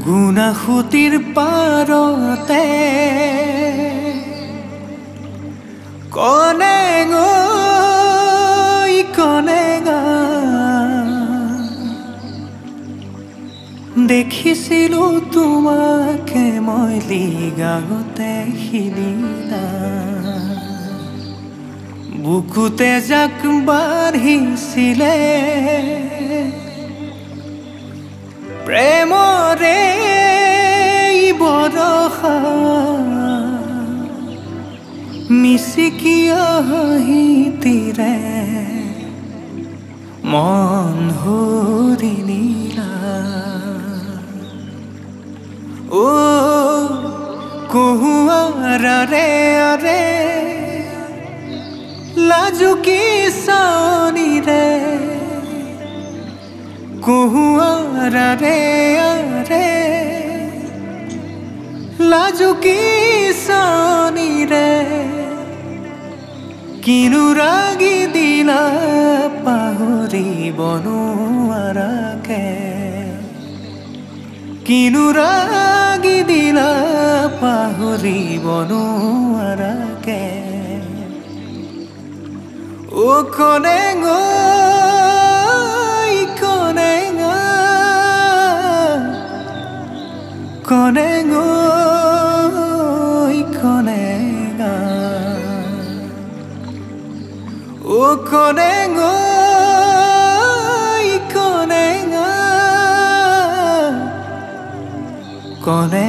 গুণাসুতিৰ পাৰতে কনে গৈ কনে গা দেখিছিলো তোমাকে মই লিগাঙতে সিদিনা বুকুতে জাক বাঢ়িছিলে প্ৰেমৰে বৰষা মিচিকিয়া হাঁহিতিৰে মন হৰি নীলা ও কুহুৱাৰাৰে আৰে লাজুকী চাৱনিৰে কুহুৱাৰাৰে আৰে লাজুকী চাৱনিৰে কিনো ৰাগি দিলা পাহৰিব নোৱাৰাকে কিনো ৰাগি দিলা পাহৰিব নোৱাৰাকে ও কনে গৈ কনে গা কনে গৈ কনে গা ও কনে গৈ কনে গা কনে